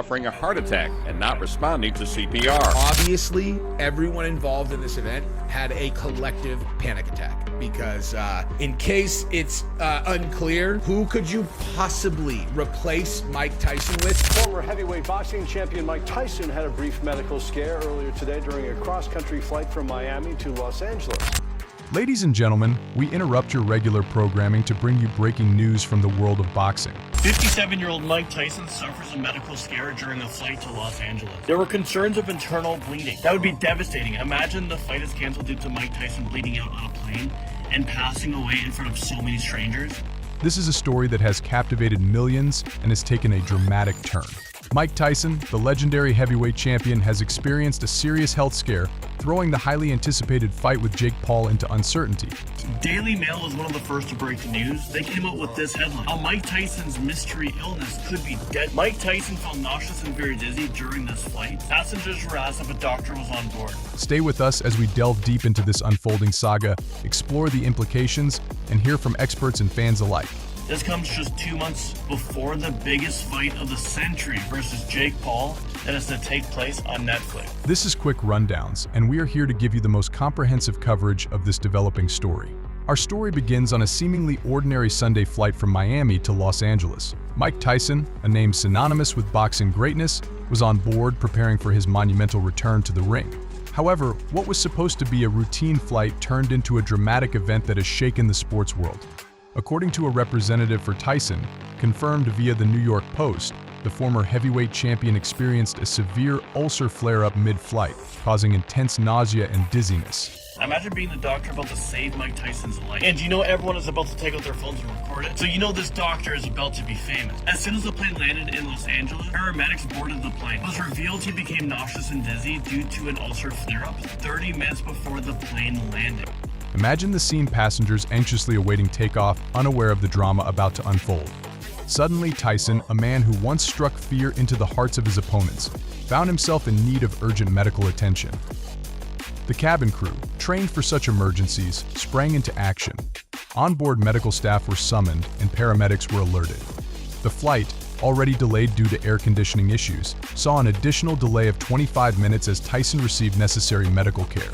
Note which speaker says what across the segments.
Speaker 1: suffering a heart attack and not responding to CPR.
Speaker 2: Obviously, everyone involved in this event had a collective panic attack because in case it's unclear, who could you possibly replace Mike Tyson with?
Speaker 3: Former heavyweight boxing champion Mike Tyson had a brief medical scare earlier today during a cross-country flight from Miami to Los Angeles.
Speaker 4: Ladies and gentlemen, we interrupt your regular programming to bring you breaking news from the world of boxing.
Speaker 5: 57-year-old Mike Tyson suffers a medical scare during a flight to Los Angeles. There were concerns of internal bleeding. That would be devastating. Imagine the flight is canceled due to Mike Tyson bleeding out on a plane and passing away in front of so many strangers.
Speaker 4: This is a story that has captivated millions and has taken a dramatic turn. Mike Tyson, the legendary heavyweight champion, has experienced a serious health scare, throwing the highly anticipated fight with Jake Paul into uncertainty.
Speaker 5: Daily Mail was one of the first to break the news. They came out with this headline: how Mike Tyson's mystery illness could be dead. Mike Tyson felt nauseous and very dizzy during this flight. Passengers were asked if a doctor was on board.
Speaker 4: Stay with us as we delve deep into this unfolding saga, explore the implications, and hear from experts and fans alike.
Speaker 5: This comes just 2 months before the biggest fight of the century versus Jake Paul that is to take place on Netflix.
Speaker 4: This is Quick Rundowns, and we are here to give you the most comprehensive coverage of this developing story. Our story begins on a seemingly ordinary Sunday flight from Miami to Los Angeles. Mike Tyson, a name synonymous with boxing greatness, was on board preparing for his monumental return to the ring. However, what was supposed to be a routine flight turned into a dramatic event that has shaken the sports world. According to a representative for Tyson, confirmed via the New York Post, the former heavyweight champion experienced a severe ulcer flare-up mid-flight, causing intense nausea and dizziness.
Speaker 5: Imagine being the doctor about to save Mike Tyson's life. And you know everyone is about to take out their phones and record it. So you know this doctor is about to be famous. As soon as the plane landed in Los Angeles, paramedics boarded the plane. It was revealed he became nauseous and dizzy due to an ulcer flare-up 30 minutes before the plane landed.
Speaker 4: Imagine the scene: passengers anxiously awaiting takeoff, unaware of the drama about to unfold. Suddenly, Tyson, a man who once struck fear into the hearts of his opponents, found himself in need of urgent medical attention. The cabin crew, trained for such emergencies, sprang into action. Onboard medical staff were summoned and paramedics were alerted. The flight, already delayed due to air conditioning issues, saw an additional delay of 25 minutes as Tyson received necessary medical care.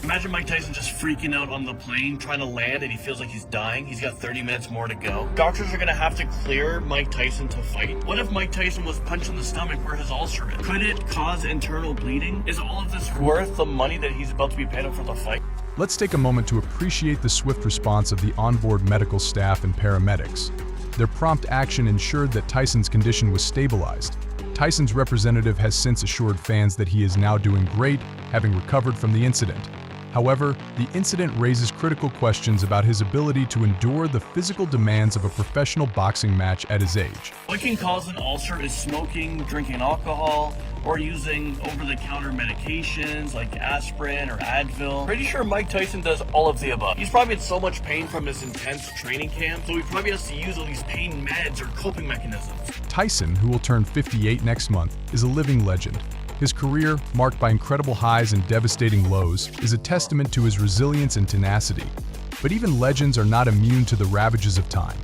Speaker 5: Imagine Mike Tyson just freaking out on the plane, trying to land, and he feels like he's dying. He's got 30 minutes more to go. Doctors are going to have to clear Mike Tyson to fight. What if Mike Tyson was punched in the stomach where his ulcer is? Could it cause internal bleeding? Is all of this worth the money that he's about to be paid out for the fight?
Speaker 4: Let's take a moment to appreciate the swift response of the onboard medical staff and paramedics. Their prompt action ensured that Tyson's condition was stabilized. Tyson's representative has since assured fans that he is now doing great, having recovered from the incident. However, the incident raises critical questions about his ability to endure the physical demands of a professional boxing match at his age.
Speaker 5: What can cause an ulcer is smoking, drinking alcohol, or using over-the-counter medications like aspirin or Advil. Pretty sure Mike Tyson does all of the above. He's probably in so much pain from his intense training camp, so he probably has to use all these pain meds or coping mechanisms.
Speaker 4: Tyson, who will turn 58 next month, is a living legend. His career, marked by incredible highs and devastating lows, is a testament to his resilience and tenacity. But even legends are not immune to the ravages of time.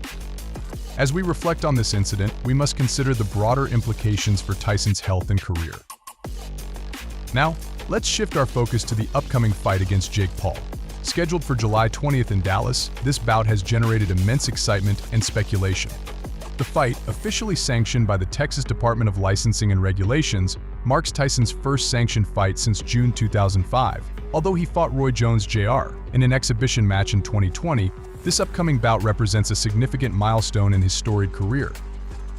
Speaker 4: As we reflect on this incident, we must consider the broader implications for Tyson's health and career. Now, let's shift our focus to the upcoming fight against Jake Paul. Scheduled for July 20th in Dallas, this bout has generated immense excitement and speculation. The fight, officially sanctioned by the Texas Department of Licensing and Regulations, marks Tyson's first sanctioned fight since June 2005. Although he fought Roy Jones Jr. in an exhibition match in 2020, this upcoming bout represents a significant milestone in his storied career.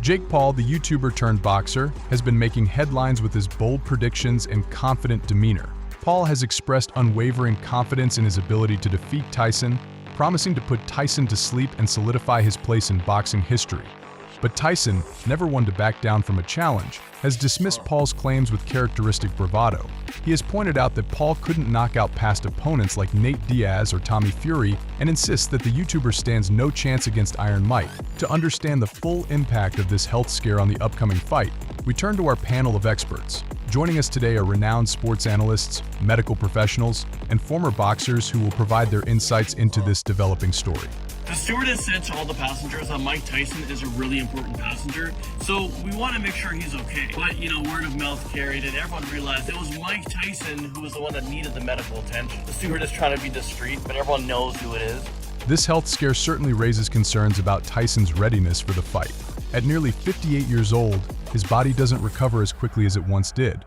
Speaker 4: Jake Paul, the YouTuber-turned-boxer, has been making headlines with his bold predictions and confident demeanor. Paul has expressed unwavering confidence in his ability to defeat Tyson, promising to put Tyson to sleep and solidify his place in boxing history. But Tyson, never one to back down from a challenge, has dismissed Paul's claims with characteristic bravado. He has pointed out that Paul couldn't knock out past opponents like Nate Diaz or Tommy Fury and insists that the YouTuber stands no chance against Iron Mike. To understand the full impact of this health scare on the upcoming fight, we turn to our panel of experts. Joining us today are renowned sports analysts, medical professionals, and former boxers who will provide their insights into this developing story.
Speaker 5: The stewardess said to all the passengers that Mike Tyson is a really important passenger, so we want to make sure he's okay. But, word of mouth carried, and everyone realized it was Mike Tyson who was the one that needed the medical attention. The stewardess trying to be discreet, but everyone knows who it is.
Speaker 4: This health scare certainly raises concerns about Tyson's readiness for the fight. At nearly 58 years old, his body doesn't recover as quickly as it once did.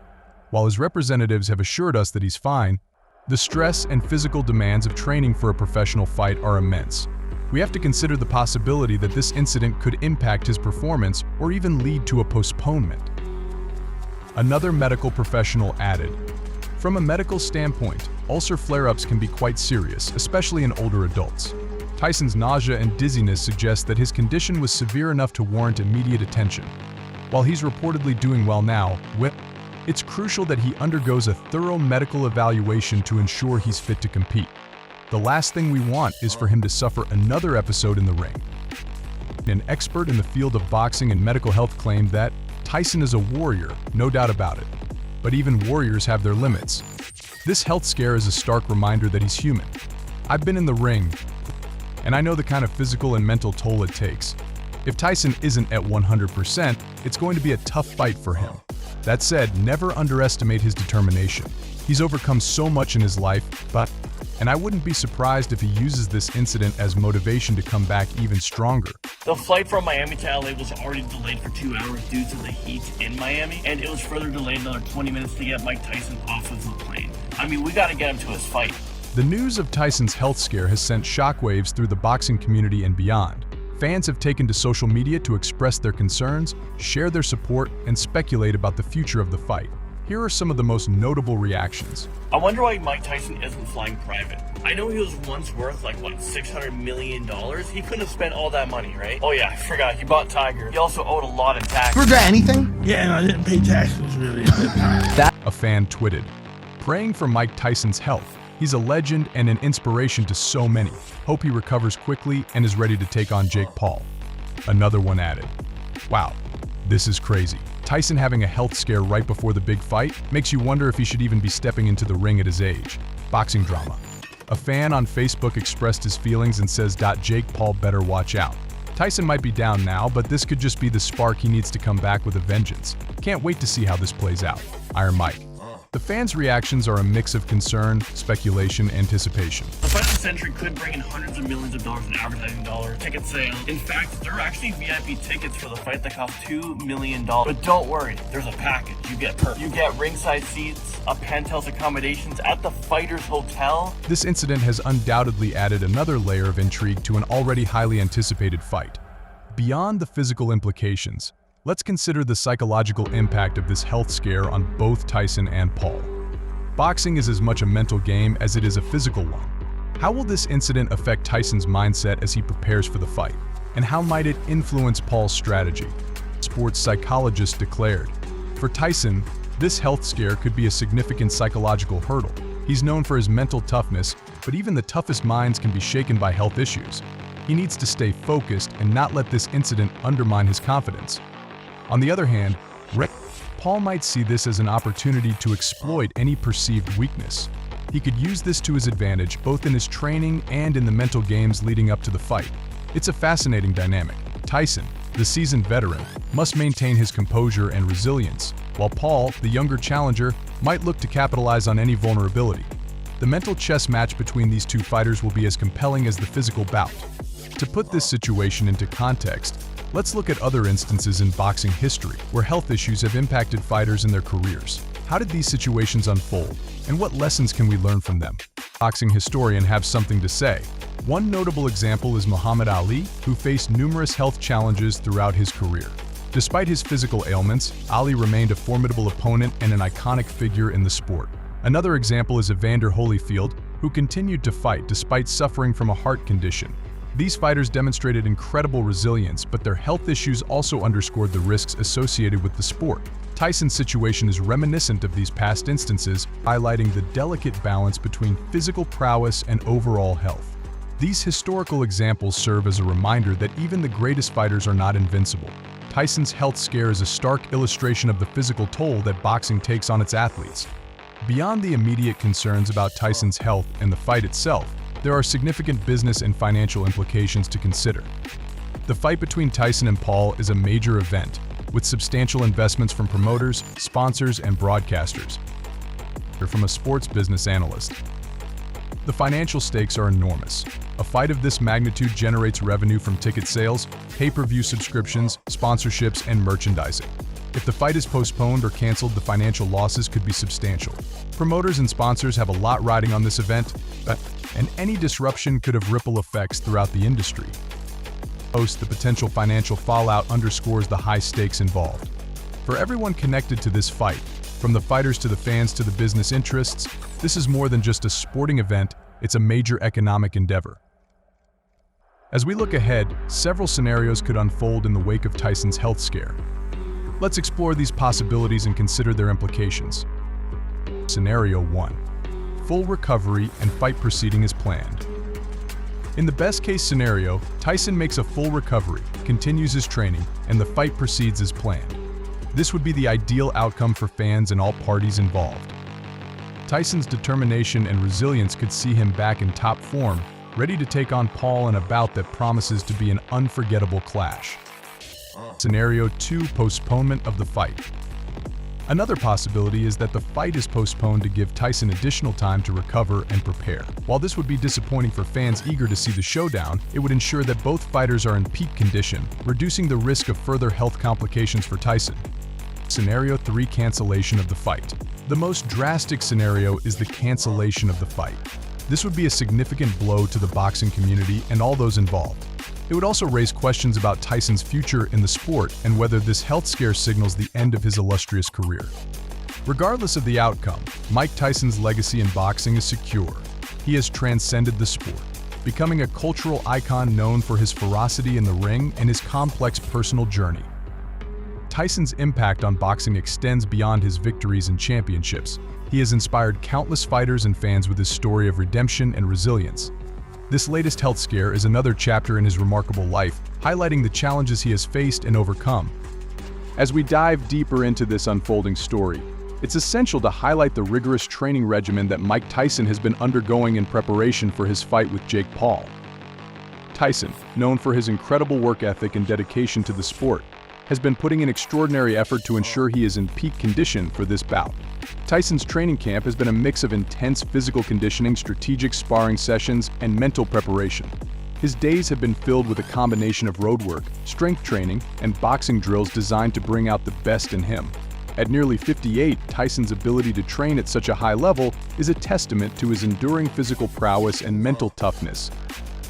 Speaker 4: While his representatives have assured us that he's fine, the stress and physical demands of training for a professional fight are immense. We have to consider the possibility that this incident could impact his performance or even lead to a postponement. Another medical professional added, "From a medical standpoint, ulcer flare-ups can be quite serious, especially in older adults. Tyson's nausea and dizziness suggest that his condition was severe enough to warrant immediate attention. While he's reportedly doing well now, it's crucial that he undergoes a thorough medical evaluation to ensure he's fit to compete. The last thing we want is for him to suffer another episode in the ring." An expert in the field of boxing and medical health claimed that Tyson is a warrior, no doubt about it. But even warriors have their limits. This health scare is a stark reminder that he's human. I've been in the ring, and I know the kind of physical and mental toll it takes. If Tyson isn't at 100%, it's going to be a tough fight for him. That said, never underestimate his determination. He's overcome so much in his life, and I wouldn't be surprised if he uses this incident as motivation to come back even stronger.
Speaker 5: The flight from Miami to LA was already delayed for 2 hours due to the heat in Miami, and it was further delayed another 20 minutes to get Mike Tyson off of the plane. We gotta get him to his fight.
Speaker 4: The news of Tyson's health scare has sent shockwaves through the boxing community and beyond. Fans have taken to social media to express their concerns, share their support, and speculate about the future of the fight. Here are some of the most notable reactions.
Speaker 5: I wonder why Mike Tyson isn't flying private. I know he was once worth $600 million? He couldn't have spent all that money, right? Oh yeah, I forgot, he bought Tiger. He also owed a lot in taxes.
Speaker 6: Regret anything?
Speaker 7: Yeah, and I didn't pay taxes really.
Speaker 4: A fan tweeted, "Praying for Mike Tyson's health. He's a legend and an inspiration to so many. Hope he recovers quickly and is ready to take on Jake Paul." Another one added, "Wow, this is crazy. Tyson having a health scare right before the big fight makes you wonder if he should even be stepping into the ring at his age. Boxing drama." A fan on Facebook expressed his feelings and says, "Jake Paul better watch out. Tyson might be down now, but this could just be the spark he needs to come back with a vengeance. Can't wait to see how this plays out. Iron Mike." The fans' reactions are a mix of concern, speculation, anticipation.
Speaker 5: The fight of the century could bring in hundreds of millions of dollars in advertising dollars, ticket sales. In fact, there are actually VIP tickets for the fight that cost $2 million. But don't worry, there's a package. You get perks. You get ringside seats, a penthouse accommodations at the fighter's hotel.
Speaker 4: This incident has undoubtedly added another layer of intrigue to an already highly anticipated fight. Beyond the physical implications, let's consider the psychological impact of this health scare on both Tyson and Paul. Boxing is as much a mental game as it is a physical one. How will this incident affect Tyson's mindset as he prepares for the fight? And how might it influence Paul's strategy? Sports psychologists declared, "For Tyson, this health scare could be a significant psychological hurdle. He's known for his mental toughness, but even the toughest minds can be shaken by health issues. He needs to stay focused and not let this incident undermine his confidence." On the other hand, Paul might see this as an opportunity to exploit any perceived weakness. He could use this to his advantage both in his training and in the mental games leading up to the fight. It's a fascinating dynamic. Tyson, the seasoned veteran, must maintain his composure and resilience, while Paul, the younger challenger, might look to capitalize on any vulnerability. The mental chess match between these two fighters will be as compelling as the physical bout. To put this situation into context, let's look at other instances in boxing history where health issues have impacted fighters in their careers. How did these situations unfold, and what lessons can we learn from them? Boxing historians have something to say. One notable example is Muhammad Ali, who faced numerous health challenges throughout his career. Despite his physical ailments, Ali remained a formidable opponent and an iconic figure in the sport. Another example is Evander Holyfield, who continued to fight despite suffering from a heart condition. These fighters demonstrated incredible resilience, but their health issues also underscored the risks associated with the sport. Tyson's situation is reminiscent of these past instances, highlighting the delicate balance between physical prowess and overall health. These historical examples serve as a reminder that even the greatest fighters are not invincible. Tyson's health scare is a stark illustration of the physical toll that boxing takes on its athletes. Beyond the immediate concerns about Tyson's health and the fight itself, there are significant business and financial implications to consider. The fight between Tyson and Paul is a major event, with substantial investments from promoters, sponsors, and broadcasters. From a sports business analyst, the financial stakes are enormous. A fight of this magnitude generates revenue from ticket sales, pay-per-view subscriptions, sponsorships, and merchandising. If the fight is postponed or canceled, the financial losses could be substantial. Promoters and sponsors have a lot riding on this event, and any disruption could have ripple effects throughout the industry. The potential financial fallout underscores the high stakes involved. For everyone connected to this fight, from the fighters to the fans to the business interests, this is more than just a sporting event, it's a major economic endeavor. As we look ahead, several scenarios could unfold in the wake of Tyson's health scare. Let's explore these possibilities and consider their implications. Scenario 1. Full recovery and fight proceeding as planned. In the best-case scenario, Tyson makes a full recovery, continues his training, and the fight proceeds as planned. This would be the ideal outcome for fans and all parties involved. Tyson's determination and resilience could see him back in top form, ready to take on Paul in a bout that promises to be an unforgettable clash. Scenario 2. Postponement of the fight. Another possibility is that the fight is postponed to give Tyson additional time to recover and prepare. While this would be disappointing for fans eager to see the showdown, it would ensure that both fighters are in peak condition, reducing the risk of further health complications for Tyson. Scenario 3. Cancellation of the fight. The most drastic scenario is the cancellation of the fight. This would be a significant blow to the boxing community and all those involved. It would also raise questions about Tyson's future in the sport and whether this health scare signals the end of his illustrious career. Regardless of the outcome, Mike Tyson's legacy in boxing is secure. He has transcended the sport, becoming a cultural icon known for his ferocity in the ring and his complex personal journey. Tyson's impact on boxing extends beyond his victories and championships. He has inspired countless fighters and fans with his story of redemption and resilience. This latest health scare is another chapter in his remarkable life, highlighting the challenges he has faced and overcome. As we dive deeper into this unfolding story, it's essential to highlight the rigorous training regimen that Mike Tyson has been undergoing in preparation for his fight with Jake Paul. Tyson, known for his incredible work ethic and dedication to the sport, has been putting in extraordinary effort to ensure he is in peak condition for this bout. Tyson's training camp has been a mix of intense physical conditioning, strategic sparring sessions, and mental preparation. His days have been filled with a combination of road work, strength training, and boxing drills designed to bring out the best in him. At nearly 58, Tyson's ability to train at such a high level is a testament to his enduring physical prowess and mental toughness.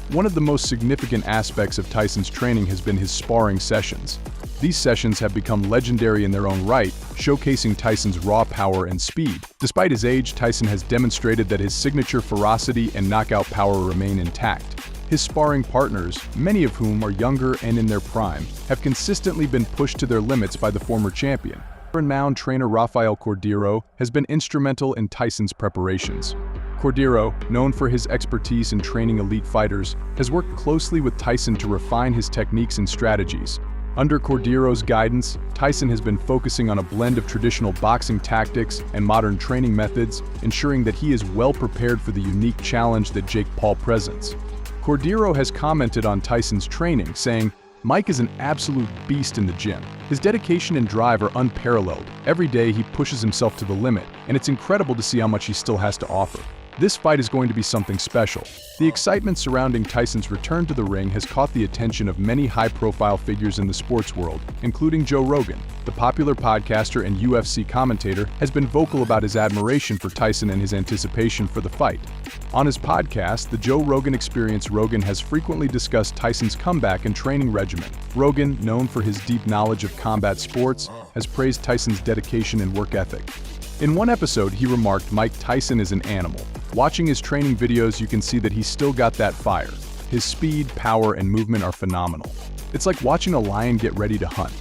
Speaker 4: One of the most significant aspects of Tyson's training has been his sparring sessions. These sessions have become legendary in their own right, showcasing Tyson's raw power and speed. Despite his age, Tyson has demonstrated that his signature ferocity and knockout power remain intact. His sparring partners, many of whom are younger and in their prime, have consistently been pushed to their limits by the former champion. Renowned trainer Rafael Cordeiro has been instrumental in Tyson's preparations. Cordeiro, known for his expertise in training elite fighters, has worked closely with Tyson to refine his techniques and strategies. Under Cordeiro's guidance, Tyson has been focusing on a blend of traditional boxing tactics and modern training methods, ensuring that he is well prepared for the unique challenge that Jake Paul presents. Cordeiro has commented on Tyson's training, saying, "Mike is an absolute beast in the gym. His dedication and drive are unparalleled. Every day he pushes himself to the limit, and it's incredible to see how much he still has to offer. This fight is going to be something special." The excitement surrounding Tyson's return to the ring has caught the attention of many high-profile figures in the sports world, including Joe Rogan. The popular podcaster and UFC commentator has been vocal about his admiration for Tyson and his anticipation for the fight. On his podcast, The Joe Rogan Experience, Rogan has frequently discussed Tyson's comeback and training regimen. Rogan, known for his deep knowledge of combat sports, has praised Tyson's dedication and work ethic. In one episode, he remarked, "Mike Tyson is an animal. Watching his training videos, you can see that he's still got that fire. His speed, power, and movement are phenomenal. It's like watching a lion get ready to hunt."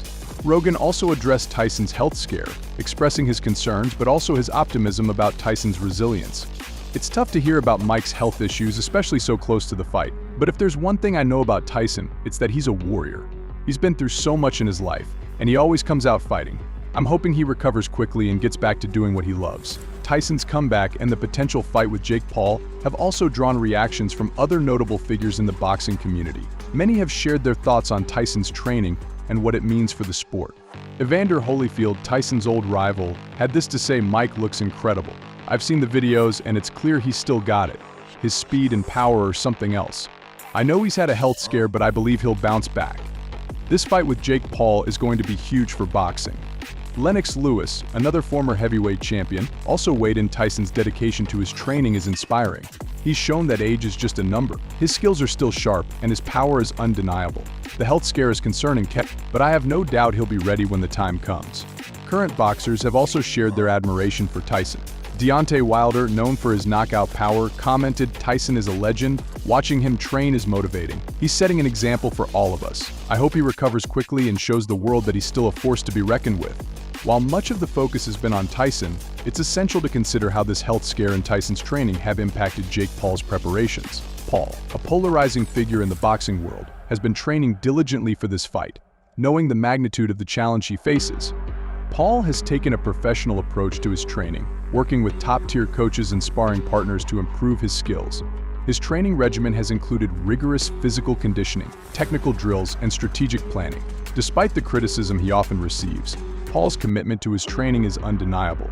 Speaker 4: Rogan also addressed Tyson's health scare, expressing his concerns but also his optimism about Tyson's resilience. It's tough to hear about Mike's health issues, especially so close to the fight. But if there's one thing I know about Tyson, it's that he's a warrior. He's been through so much in his life, and he always comes out fighting. I'm hoping he recovers quickly and gets back to doing what he loves. Tyson's comeback and the potential fight with Jake Paul have also drawn reactions from other notable figures in the boxing community. Many have shared their thoughts on Tyson's training and what it means for the sport. Evander Holyfield, Tyson's old rival, had this to say: "Mike looks incredible. I've seen the videos and it's clear he's still got it. His speed and power are something else. I know he's had a health scare, but I believe he'll bounce back." This fight with Jake Paul is going to be huge for boxing. Lennox Lewis, another former heavyweight champion, also weighed in. Tyson's dedication to his training is inspiring. He's shown that age is just a number. His skills are still sharp and his power is undeniable. The health scare is concerning, but I have no doubt he'll be ready when the time comes. Current boxers have also shared their admiration for Tyson. Deontay Wilder, known for his knockout power, commented, "Tyson is a legend. Watching him train is motivating. He's setting an example for all of us. I hope he recovers quickly and shows the world that he's still a force to be reckoned with." While much of the focus has been on Tyson, it's essential to consider how this health scare and Tyson's training have impacted Jake Paul's preparations. Paul, a polarizing figure in the boxing world, has been training diligently for this fight, knowing the magnitude of the challenge he faces. Paul has taken a professional approach to his training, working with top-tier coaches and sparring partners to improve his skills. His training regimen has included rigorous physical conditioning, technical drills, and strategic planning. Despite the criticism he often receives, Paul's commitment to his training is undeniable.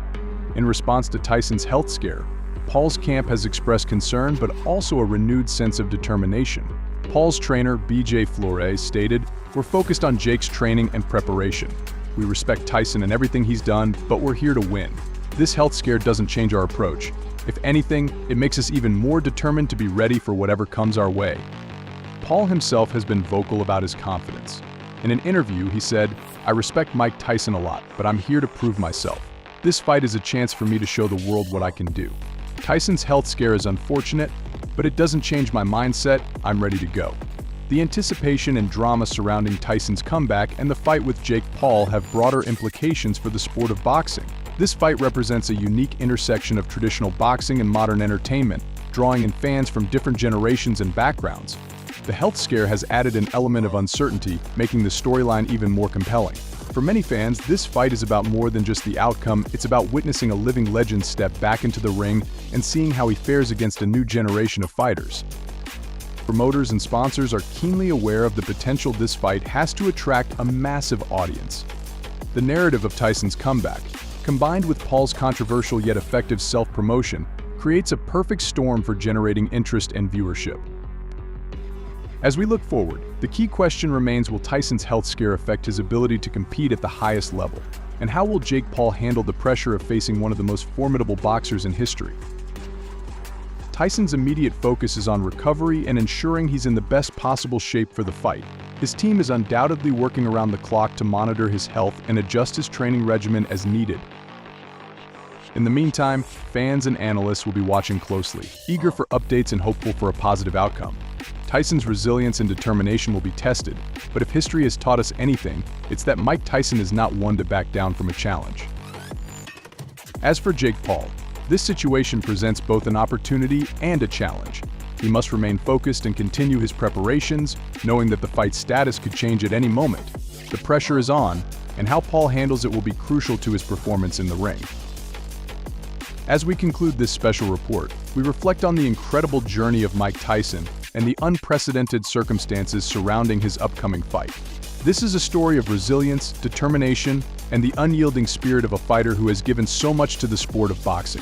Speaker 4: In response to Tyson's health scare, Paul's camp has expressed concern but also a renewed sense of determination. Paul's trainer, BJ Flores, stated, "We're focused on Jake's training and preparation. We respect Tyson and everything he's done, but we're here to win. This health scare doesn't change our approach. If anything, it makes us even more determined to be ready for whatever comes our way." Paul himself has been vocal about his confidence. In an interview, he said, "I respect Mike Tyson a lot, but I'm here to prove myself. This fight is a chance for me to show the world what I can do. Tyson's health scare is unfortunate, but it doesn't change my mindset. I'm ready to go." The anticipation and drama surrounding Tyson's comeback and the fight with Jake Paul have broader implications for the sport of boxing. This fight represents a unique intersection of traditional boxing and modern entertainment, drawing in fans from different generations and backgrounds. The health scare has added an element of uncertainty, making the storyline even more compelling. For many fans, this fight is about more than just the outcome. It's about witnessing a living legend step back into the ring and seeing how he fares against a new generation of fighters. Promoters and sponsors are keenly aware of the potential this fight has to attract a massive audience. The narrative of Tyson's comeback, combined with Paul's controversial yet effective self-promotion, creates a perfect storm for generating interest and viewership. As we look forward, the key question remains: will Tyson's health scare affect his ability to compete at the highest level? And how will Jake Paul handle the pressure of facing one of the most formidable boxers in history? Tyson's immediate focus is on recovery and ensuring he's in the best possible shape for the fight. His team is undoubtedly working around the clock to monitor his health and adjust his training regimen as needed. In the meantime, fans and analysts will be watching closely, eager for updates and hopeful for a positive outcome. Tyson's resilience and determination will be tested, but if history has taught us anything, it's that Mike Tyson is not one to back down from a challenge. As for Jake Paul, this situation presents both an opportunity and a challenge. He must remain focused and continue his preparations, knowing that the fight's status could change at any moment. The pressure is on, and how Paul handles it will be crucial to his performance in the ring. As we conclude this special report, we reflect on the incredible journey of Mike Tyson and the unprecedented circumstances surrounding his upcoming fight. This is a story of resilience, determination, and the unyielding spirit of a fighter who has given so much to the sport of boxing.